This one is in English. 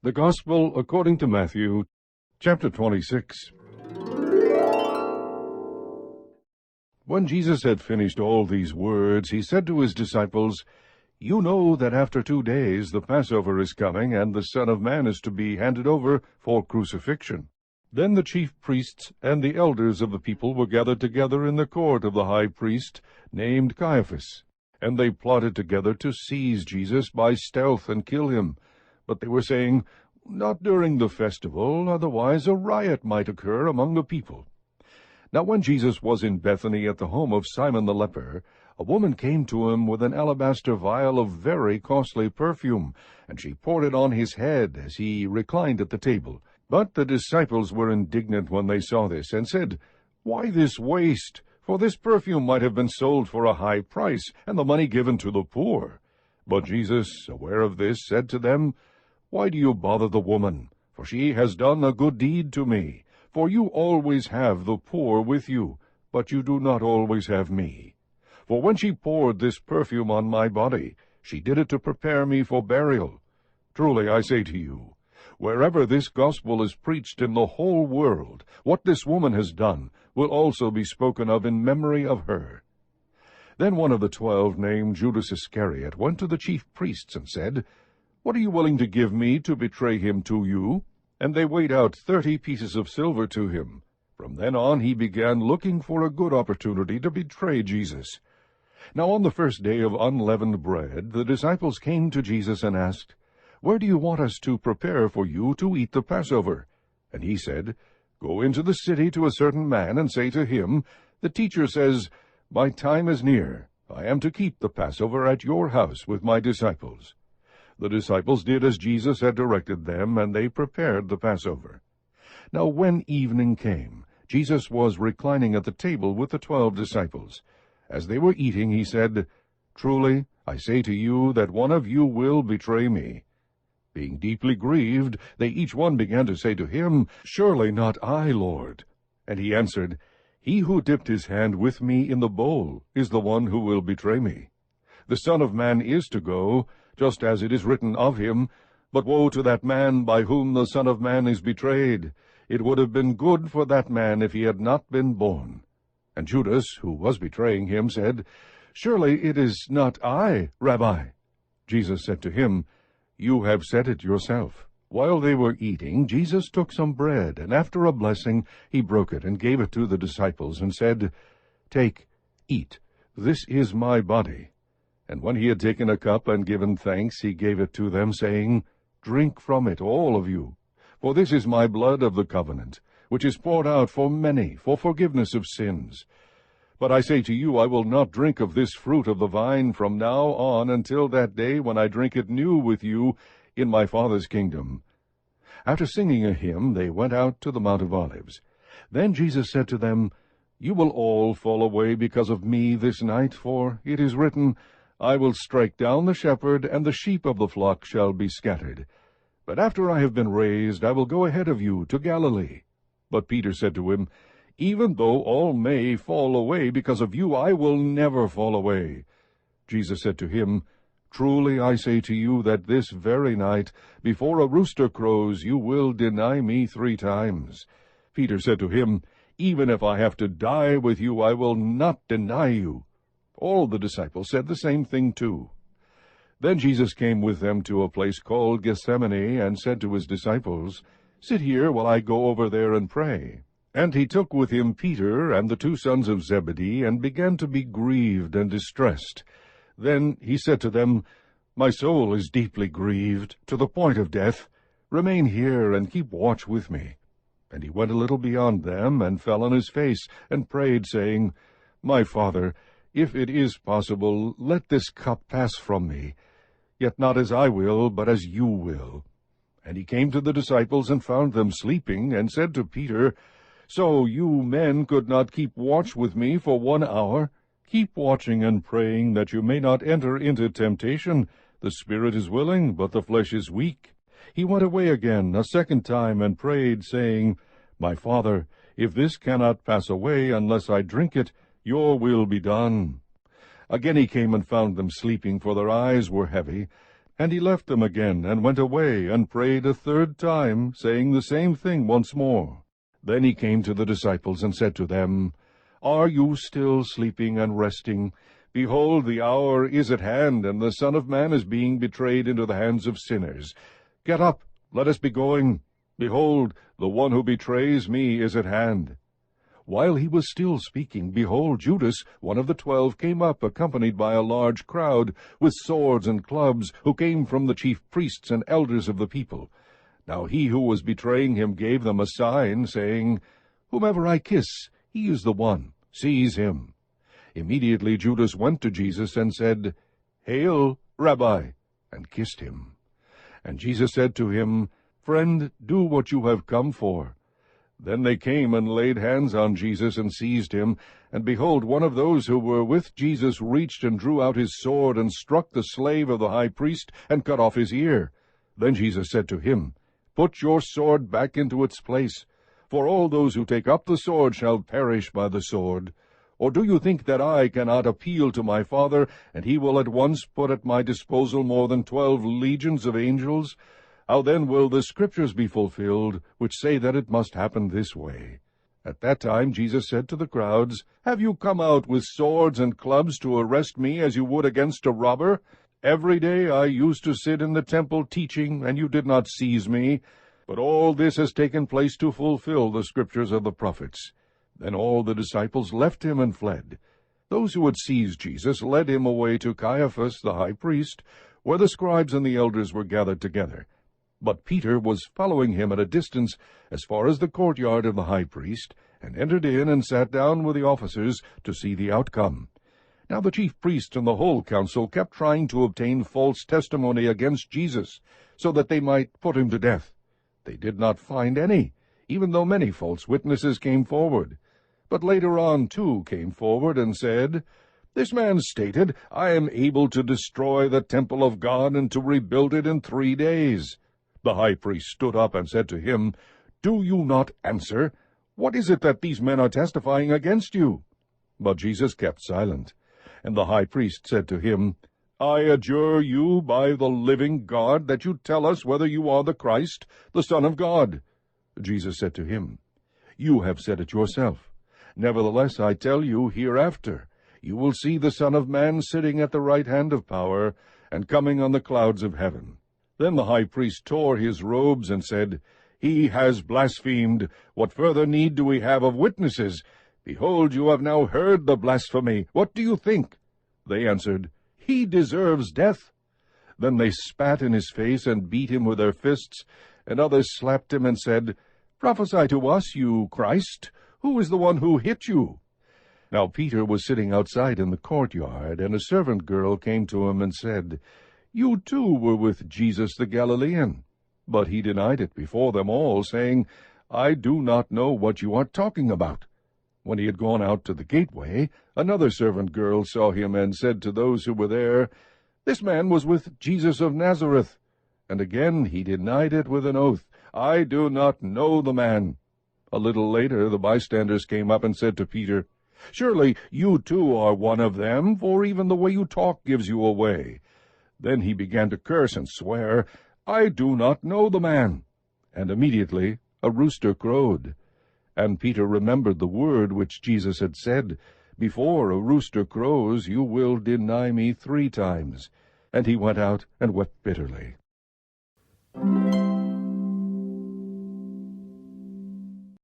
The Gospel according to Matthew, chapter 26. When Jesus had finished all these words, he said to his disciples, "You know that after 2 days the Passover is coming, and the Son of Man is to be handed over for crucifixion." Then the chief priests and the elders of the people were gathered together in the court of the high priest, named Caiaphas, and they plotted together to seize Jesus by stealth and kill him. But they were saying, "Not during the festival, otherwise a riot might occur among the people." Now when Jesus was in Bethany at the home of Simon the leper, a woman came to him with an alabaster vial of very costly perfume, and she poured it on his head as he reclined at the table. But the disciples were indignant when they saw this, and said, "Why this waste? For this perfume might have been sold for a high price, and the money given to the poor." But Jesus, aware of this, said to them, "Why do you bother the woman? For she has done a good deed to me. For you always have the poor with you, but you do not always have me. For when she poured this perfume on my body, she did it to prepare me for burial. Truly I say to you, wherever this gospel is preached in the whole world, what this woman has done will also be spoken of in memory of her." Then one of the 12, named Judas Iscariot, went to the chief priests and said, "What are you willing to give me to betray him to you?" And they weighed out 30 pieces of silver to him. From then on he began looking for a good opportunity to betray Jesus. Now on the first day of unleavened bread, the disciples came to Jesus and asked, "Where do you want us to prepare for you to eat the Passover?" And he said, "Go into the city to a certain man, and say to him, 'The teacher says, my time is near. I am to keep the Passover at your house with my disciples.'" The disciples did as Jesus had directed them, and they prepared the Passover. Now when evening came, Jesus was reclining at the table with the 12 disciples. As they were eating, he said, "Truly, I say to you that one of you will betray me." Being deeply grieved, they each one began to say to him, "Surely not I, Lord." And he answered, "He who dipped his hand with me in the bowl is the one who will betray me. The Son of Man is to go, just as it is written of him, but woe to that man by whom the Son of Man is betrayed. It would have been good for that man if he had not been born." And Judas, who was betraying him, said, "Surely it is not I, Rabbi." Jesus said to him, "You have said it yourself." While they were eating, Jesus took some bread, and after a blessing he broke it and gave it to the disciples, and said, "Take, eat, this is my body." And when he had taken a cup and given thanks, he gave it to them, saying, "Drink from it, all of you, for this is my blood of the covenant, which is poured out for many for forgiveness of sins. But I say to you, I will not drink of this fruit of the vine from now on until that day when I drink it new with you in my Father's kingdom." After singing a hymn, they went out to the Mount of Olives. Then Jesus said to them, "You will all fall away because of me this night, for it is written, 'I will strike down the shepherd, and the sheep of the flock shall be scattered.' But after I have been raised, I will go ahead of you to Galilee." But Peter said to him, "Even though all may fall away because of you, I will never fall away." Jesus said to him, "Truly I say to you that this very night, before a rooster crows, you will deny me 3 times. Peter said to him, "Even if I have to die with you, I will not deny you." All the disciples said the same thing too. Then Jesus came with them to a place called Gethsemane, and said to his disciples, "Sit here while I go over there and pray." And he took with him Peter and the 2 sons of Zebedee, and began to be grieved and distressed. Then he said to them, "My soul is deeply grieved, to the point of death. Remain here and keep watch with me." And he went a little beyond them, and fell on his face, and prayed, saying, "My Father, if it is possible, let this cup pass from me. Yet not as I will, but as you will." And he came to the disciples, and found them sleeping, and said to Peter, "So you men could not keep watch with me for 1 hour? Keep watching and praying, that you may not enter into temptation. The spirit is willing, but the flesh is weak." He went away again a second time, and prayed, saying, "My Father, if this cannot pass away unless I drink it, your will be done." Again he came and found them sleeping, for their eyes were heavy. And he left them again, and went away, and prayed a third time, saying the same thing once more. Then he came to the disciples, and said to them, Are you still sleeping and resting? Behold, the hour is at hand, and the Son of Man is being betrayed into the hands of sinners. Get up, let us be going. Behold, the one who betrays me is at hand. While he was still speaking, behold, Judas, one of the 12, came up, accompanied by a large crowd, with swords and clubs, who came from the chief priests and elders of the people. Now he who was betraying him gave them a sign, saying, Whomever I kiss, he is the one. Seize him. Immediately Judas went to Jesus and said, Hail, Rabbi, and kissed him. And Jesus said to him, Friend, do what you have come for. Then they came and laid hands on Jesus and seized him. And behold, one of those who were with Jesus reached and drew out his sword and struck the slave of the high priest and cut off his ear. Then Jesus said to him, Put your sword back into its place, for all those who take up the sword shall perish by the sword. Or do you think that I cannot appeal to my Father, and he will at once put at my disposal more than 12 legions of angels? How then will the Scriptures be fulfilled, which say that it must happen this way? At that time Jesus said to the crowds, Have you come out with swords and clubs to arrest me as you would against a robber? Every day I used to sit in the temple teaching, and you did not seize me. But all this has taken place to fulfill the Scriptures of the prophets. Then all the disciples left him and fled. Those who had seized Jesus led him away to Caiaphas the high priest, where the scribes and the elders were gathered together. But Peter was following him at a distance as far as the courtyard of the high priest, and entered in and sat down with the officers to see the outcome. Now the chief priests and the whole council kept trying to obtain false testimony against Jesus, so that they might put him to death. They did not find any, even though many false witnesses came forward. But later on 2 came forward and said, This man stated, I am able to destroy the temple of God and to rebuild it in 3 days. The high priest stood up and said to him, Do you not answer? What is it that these men are testifying against you? But Jesus kept silent. And the high priest said to him, I adjure you by the living God that you tell us whether you are the Christ, the Son of God. Jesus said to him, You have said it yourself. Nevertheless, I tell you, hereafter you will see the Son of Man sitting at the right hand of power, and coming on the clouds of heaven. Then the high priest tore his robes and said, He has blasphemed. What further need do we have of witnesses? Behold, you have now heard the blasphemy. What do you think? They answered, He deserves death. Then they spat in his face and beat him with their fists, and others slapped him and said, Prophesy to us, you Christ. Who is the one who hit you? Now Peter was sitting outside in the courtyard, and a servant girl came to him and said, You too were with Jesus the Galilean. But he denied it before them all, saying, I do not know what you are talking about. When he had gone out to the gateway, another servant girl saw him and said to those who were there, This man was with Jesus of Nazareth. And again he denied it with an oath, I do not know the man. A little later the bystanders came up and said to Peter, Surely you too are one of them, for even the way you talk gives you away. Then he began to curse and swear, I do not know the man. And immediately a rooster crowed. And Peter remembered the word which Jesus had said, Before a rooster crows, you will deny me 3 times. And he went out and wept bitterly.